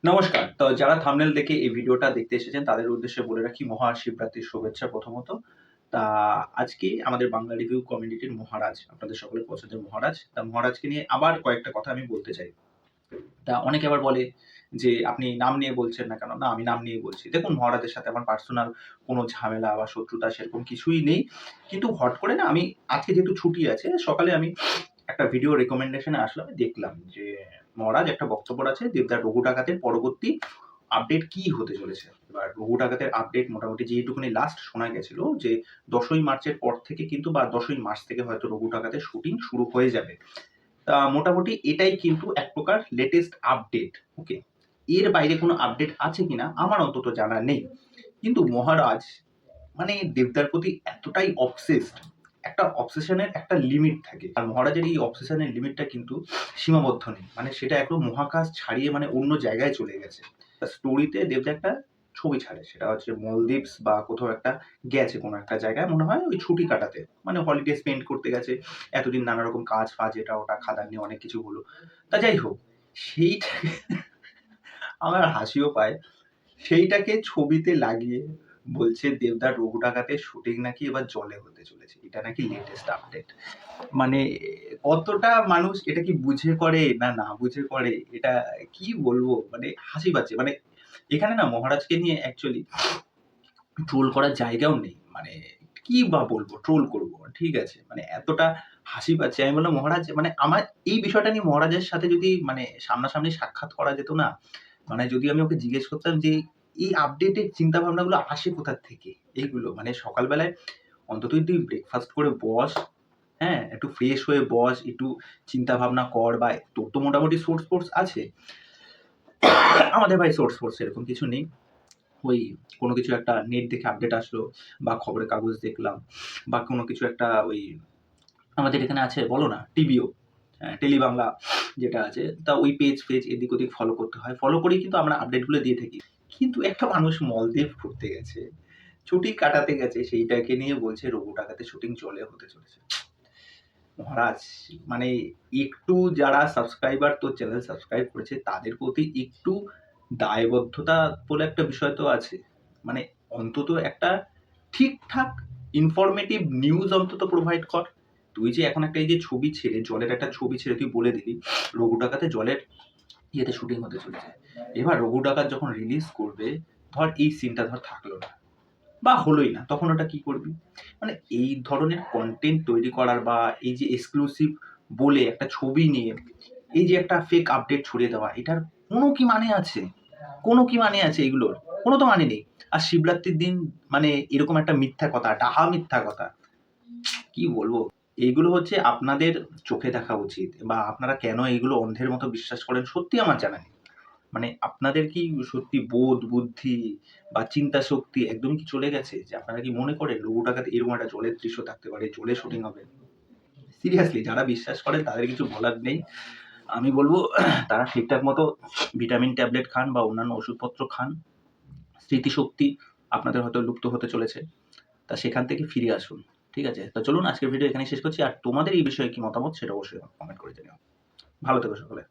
নমস্কার। তো যারা থাম্বনেল দেখে এই ভিডিওটা দেখতে এসেছেন তাদের উদ্দেশ্যে বলে রাখি মহাশিবরাত্রির শুভেচ্ছা প্রথমত। তা আজকে আমাদের বাংলা রিভিউ কমিউনিটির মহারাজ, আপনাদের সকলের পছন্দের মহারাজ। তা মহারাজকে নিয়ে আবার কয়েকটা কথা আমি বলতে চাই। তা অনেকে আবার বলে যে, "আপনি নাম নিয়ে বলছেন না কেন?" না, আমি নাম নিয়ে বলছি। দেখুন, মহারাজের সাথে আমার পার্সোনাল কোনো ঝামেলা বা শত্রুতা সেরকম কিছুই নেই। কিন্তু হট করে না আমি আজকে যেহেতু ছুটি আছে, সকালে আমি একটা ভিডিও রিকমেন্ডেশন এ আসলাম, দেখলাম যে মহারাজ একটা বক্তব্য আছে দেবদার রঘু ডাকাতের পরবর্তী আপডেট কি হতে চলেছে। এবার রঘু ডাকাতের আপডেট মোটামুটি যেটুকুনি লাস্ট শোনা গেছিল যে ১০ই মার্চের পর থেকে কিন্তু বা ১০ই মার্চ থেকে হয়তো রঘু ডাকাতের শুটিং শুরু হয়ে যাবে। তা মোটামুটি এটাই কিন্তু এক প্রকার লেটেস্ট আপডেট। ওকে? এর বাইরে কোনো আপডেট আছে কিনা আমার অন্তত জানা নেই। কিন্তু মহারাজ মানে দেবদার প্রতি এতটাই অবসেসড, একটা অবসেশন এর একটা লিমিট থাকে। আর মহারাজের এই অবসেশন এর লিমিটটা কিন্তু সীমাবদ্ধ নেই। মানে সেটা একদম মহাকাশ ছাড়িয়ে মানে অন্য জায়গায় চলে গেছে। স্টোরিতে দেবদা একটা ছবি ছাড়ে। সেটা হচ্ছে মলদ্বীপস বা কোথাও একটা গেছে কোনো একটা জায়গায়, মনে হয় ওই ছুটি কাটাতে। মানে হলিডে স্পেন্ড করতে গেছে। এতদিন নানা রকম কাজ-ফাজ এটা ওটা খাদান নিয়ে অনেক কিছু হলো। তা যাই হোক, সেইটাকে আমার হাসিও পায়। সেইটাকে ছবিতে লাগিয়ে বলছে দেবদার রঘু ডাকাতের শুটিং নাকি এবার জলে হতে চলেছে। এটা নাকি লেটেস্ট আপডেট। মানে কতটা মানুষ এটা কি বুঝে করে না না বুঝে করে, এটা কি বলবো? মানে হাসি পাচ্ছে। মানে এখানে না মহারাজকে নিয়ে অ্যাকচুয়ালি ট্রোল করার জায়গাও নেই। মানে কি বা বলবো? ট্রোল করব। ঠিক আছে? মানে এতটা হাসি পাচ্ছে। আমি বললাম, "মহারাজ, মানে আমার এই বিষয়টা নিয়ে মহারাজের সাথে যদি মানে সামনাসামনি সাক্ষাৎ করা যেত না, মানে যদি আমি ওকে জিজ্ঞেস করতাম যে এই আপডেটের চিন্তা ভাবনাগুলো আসে কোথা থেকে? এইগুলো মানে সকালবেলায় অন্তত তুই ব্রেকফাস্ট করে বস, হ্যাঁ? একটু ফ্রেশ হয়ে বস, একটু চিন্তা ভাবনা কর, বা তোর তো মোটামুটি সোর্স-ফোর্স আছে। আমাদের ভাই সোর্স-ফোর্স এরকম কিছু নেই। ওই কোনো কিছু একটা নেট দেখে আপডেট আসলো বা খবরের কাগজ দেখলাম বা কোনো কিছু একটা ওই আমাদের এখানে আছে বলো না টিভিও, টেলি বাংলা যেটা আছে, তা ওই পেজ এদিক ওদিক ফলো করতে হয়। ফলো করেই কিন্তু আমরা আপডেটগুলো দিয়ে থাকি। কিন্তু একটা মানুষ মলদ্বীপ ঘুরতে গেছে, ছুটি কাটাতে গেছে, সেইটাকে নিয়ে বলছে রঘু ডাকাতের শুটিং জলে হতে চলেছে। মহারাজ, মানে একটু যারা সাবস্ক্রাইবার তোর চ্যানেল সাবস্ক্রাইব করেছে তাদের প্রতি একটু দায়বদ্ধতা বলে একটা বিষয় তো আছে। মানে অন্তত একটা ঠিকঠাক ইনফরমেটিভ নিউজ অন্তত প্রোভাইড কর। তুই যে এখন একটা এই যে ছবি ছেড়ে, জলের একটা ছবি ছেড়ে তুই বলে দিলি রঘু ডাকাতে জলের ইয়েতে শুটিং হতে চলেছে। এবার রঘু ডাকাত যখন রিলিজ করবে, ধর এই সিনটা ধর থাকলো না বা হলোই না, তখন ওটা কি করবি? মানে এই ধরনের কনটেন্ট তৈরি করার বা এই যে এক্সক্লুসিভ বলে একটা ছবি নিয়ে এই যে একটা ফেক আপডেট ছড়িয়ে দেওয়া, এটার কোনো কি মানে আছে? কোনো কি মানে আছে এগুলোর? কোনো তো মানে নেই। আর শিবরাত্রির দিন মানে এরকম একটা মিথ্যা কথা, ডাহা মিথ্যা কথা। কি বলবো? এইগুলো হচ্ছে আপনাদের চোখে দেখা উচিত, বা আপনারা কেন এইগুলো অন্ধের মতো বিশ্বাস করেন সত্যি আমার জানা নেই। মানে আপনাদের কি সত্যি বোধ, বুদ্ধি বা চিন্তা শক্তি একদমই কি চলে গেছে? যে আপনারা কি মনে করেন রঘু ডাকাত এরকম একটা জলের দৃশ্য থাকতে পারে, জলে শুটিং হবে? সিরিয়াসলি যারা বিশ্বাস করেন তাদের কিছু বলার নেই। আমি বলব তারা ঠিকঠাক মতো ভিটামিন ট্যাবলেট খান বা অন্যান্য ওষুধপত্র খান। স্মৃতিশক্তি আপনাদের হয়তো লুপ্ত হতে চলেছে। তা সেখান থেকে ফিরে আসুন। ঠিক আছে? তো চলুন আজকের ভিডিও এখানেই শেষ করছি। আর তোমাদের এই বিষয়ে কি মতামত সেটা অবশ্যই কমেন্ট করে জানিও। ভালো থেকো সকলে।